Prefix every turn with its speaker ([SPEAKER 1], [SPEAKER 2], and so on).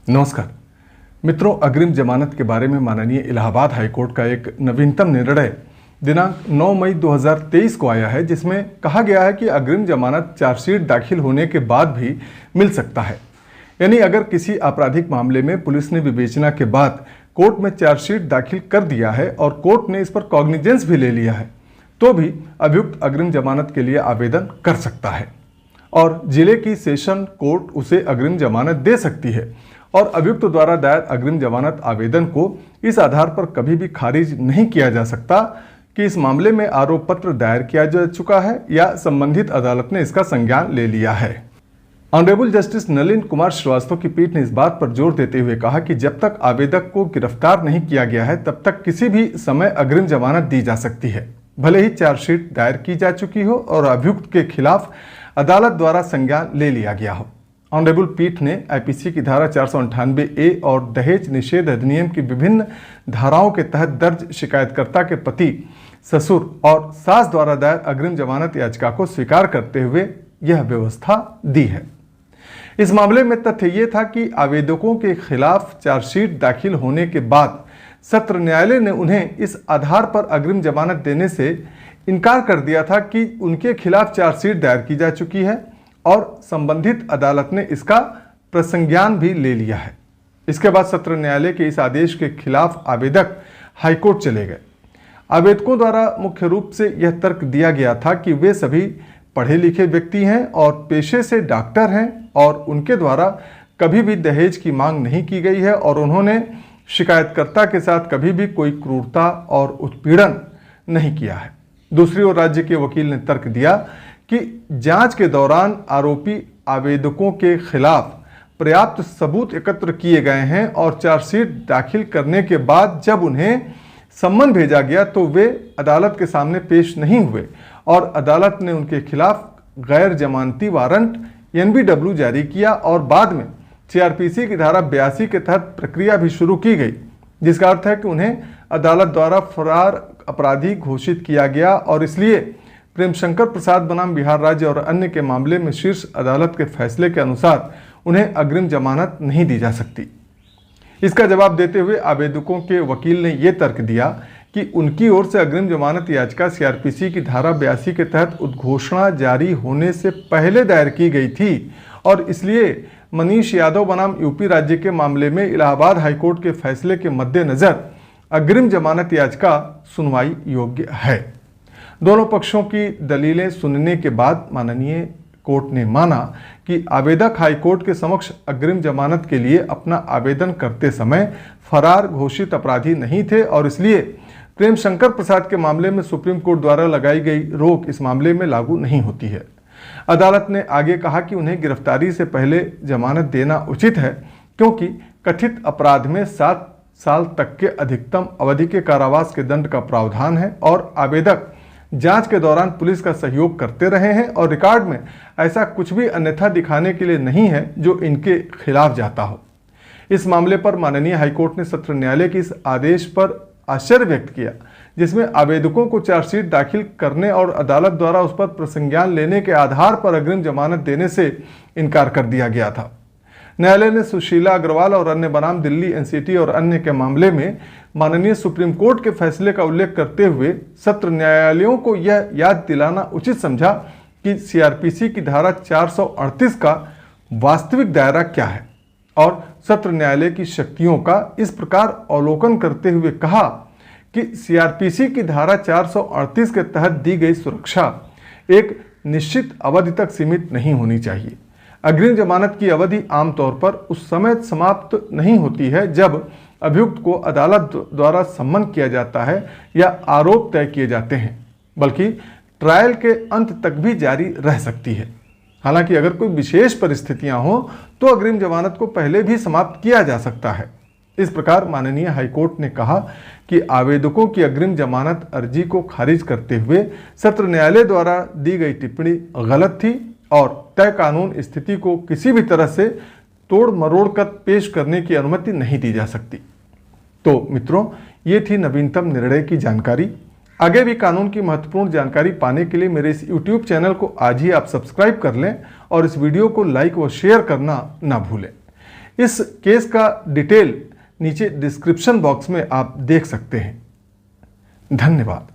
[SPEAKER 1] नमस्कार मित्रों, अग्रिम जमानत के बारे में माननीय इलाहाबाद हाईकोर्ट का एक नवीनतम निर्णय दिनांक 9 मई 2023 को आया है, जिसमें कहा गया है कि अग्रिम जमानत चार्जशीट दाखिल होने के बाद भी मिल सकता है। यानी अगर किसी आपराधिक मामले में पुलिस ने विवेचना के बाद कोर्ट में चार्जशीट दाखिल कर दिया है और कोर्ट ने इस पर कॉग्निजेंस भी ले लिया है, तो भी अभियुक्त अग्रिम जमानत के लिए आवेदन कर सकता है और जिले की सेशन कोर्ट उसे अग्रिम जमानत दे सकती है और अभियुक्त द्वारा दायर अग्रिम जमानत आवेदन को इस आधार पर कभी भी खारिज नहीं किया जा सकता कि इस मामले में आरोप पत्र दायर किया जा चुका है या संबंधित अदालत ने इसका संज्ञान ले लिया है। ऑनरेबल जस्टिस नलिन कुमार श्रीवास्तव की पीठ ने इस बात पर जोर देते हुए कहा कि जब तक आवेदक को गिरफ्तार नहीं किया गया है तब तक किसी भी समय अग्रिम जमानत दी जा सकती है, भले ही चार्जशीट दायर की जा चुकी हो और अभियुक्त के खिलाफ अदालत द्वारा संज्ञान ले लिया गया हो। ऑनरेबल पीठ ने आईपीसी की धारा 498A और दहेज निषेध अधिनियम की विभिन्न धाराओं के तहत दर्ज शिकायतकर्ता के पति, ससुर और सास द्वारा दायर अग्रिम जमानत याचिका को स्वीकार करते हुए यह व्यवस्था दी है। इस मामले में तथ्य ये था कि आवेदकों के खिलाफ चार्जशीट दाखिल होने के बाद सत्र न्यायालय ने उन्हें इस आधार पर अग्रिम जमानत देने से इनकार कर दिया था कि उनके खिलाफ चार्जशीट दायर की जा चुकी है और संबंधित अदालत ने इसका प्रसंज्ञान भी ले लिया है। इसके बाद सत्र न्यायालय के इस आदेश के खिलाफ आवेदक हाईकोर्ट चले गए। आवेदकों द्वारा मुख्य रूप से यह तर्क दिया गया था कि वे सभी पढ़े लिखे व्यक्ति हैं और पेशे से डॉक्टर हैं और उनके द्वारा कभी भी दहेज की मांग नहीं की गई है और उन्होंने शिकायतकर्ता के साथ कभी भी कोई क्रूरता और उत्पीड़न नहीं किया है। दूसरी ओर राज्य के वकील ने तर्क दिया कि जांच के दौरान आरोपी आवेदकों के खिलाफ पर्याप्त सबूत एकत्र किए गए हैं और चार्जशीट दाखिल करने के बाद जब उन्हें सम्मन भेजा गया तो वे अदालत के सामने पेश नहीं हुए और अदालत ने उनके खिलाफ गैर जमानती वारंट NBW जारी किया और बाद में CRPC की धारा 82 के तहत प्रक्रिया भी शुरू की गई, जिसका अर्थ है कि उन्हें अदालत द्वारा फरार अपराधी घोषित किया गया और इसलिए प्रेमशंकर प्रसाद बनाम बिहार राज्य और अन्य के मामले में शीर्ष अदालत के फैसले के अनुसार उन्हें अग्रिम जमानत नहीं दी जा सकती। इसका जवाब देते हुए आवेदकों के वकील ने यह तर्क दिया कि उनकी ओर से अग्रिम जमानत याचिका CRPC की धारा 82 के तहत उद्घोषणा जारी होने से पहले दायर की गई थी और इसलिए मनीष यादव बनाम यूपी राज्य के मामले में इलाहाबाद हाईकोर्ट के फैसले के मद्देनजर अग्रिम जमानत याचिका सुनवाई योग्य है। दोनों पक्षों की दलीलें सुनने के बाद माननीय कोर्ट ने माना कि आवेदक हाईकोर्ट के समक्ष अग्रिम जमानत के लिए अपना आवेदन करते समय फरार घोषित अपराधी नहीं थे और इसलिए प्रेमशंकर प्रसाद के मामले में सुप्रीम कोर्ट द्वारा लगाई गई रोक इस मामले में लागू नहीं होती है। अदालत ने आगे कहा कि उन्हें गिरफ्तारी से पहले जमानत देना उचित है क्योंकि कथित अपराध में 7 साल तक के अधिकतम अवधि के कारावास के दंड का प्रावधान है और आवेदक जांच के दौरान पुलिस का सहयोग करते रहे हैं और रिकॉर्ड में ऐसा कुछ भी अन्यथा दिखाने के लिए नहीं है जो इनके खिलाफ जाता हो। इस मामले पर माननीय हाईकोर्ट ने सत्र न्यायालय के इस आदेश पर आश्चर्य व्यक्त किया, जिसमें आवेदकों को चार्जशीट दाखिल करने और अदालत द्वारा उस पर प्रसंज्ञान लेने के आधार पर अग्रिम जमानत देने से इनकार कर दिया गया था। न्यायालय ने सुशीला अग्रवाल और अन्य बनाम दिल्ली NCT और अन्य के मामले में माननीय सुप्रीम कोर्ट के फैसले का उल्लेख करते हुए सत्र न्यायालयों को यह याद दिलाना उचित समझा कि CRPC की धारा 438 का वास्तविक दायरा क्या है और सत्र न्यायालय की शक्तियों का इस प्रकार अवलोकन करते हुए कहा कि CRPC की धारा 438 के तहत दी गई सुरक्षा एक निश्चित अवधि तक सीमित नहीं होनी चाहिए। अग्रिम जमानत की अवधि आमतौर पर उस समय समाप्त नहीं होती है जब अभियुक्त को अदालत द्वारा सम्मन किया जाता है या आरोप तय किए जाते हैं, बल्कि ट्रायल के अंत तक भी जारी रह सकती है। हालांकि अगर कोई विशेष परिस्थितियां हो तो अग्रिम जमानत को पहले भी समाप्त किया जा सकता है। इस प्रकार माननीय हाईकोर्ट ने कहा कि आवेदकों की अग्रिम जमानत अर्जी को खारिज करते हुए सत्र न्यायालय द्वारा दी गई टिप्पणी गलत थी और तय कानून स्थिति को किसी भी तरह से तोड़ मरोड़ कर पेश करने की अनुमति नहीं दी जा सकती। तो मित्रों, ये थी नवीनतम निर्णय की जानकारी। आगे भी कानून की महत्वपूर्ण जानकारी पाने के लिए मेरे इस YouTube चैनल को आज ही आप सब्सक्राइब कर लें और इस वीडियो को लाइक व शेयर करना ना भूलें। इस केस का डिटेल नीचे डिस्क्रिप्शन बॉक्स में आप देख सकते हैं। धन्यवाद।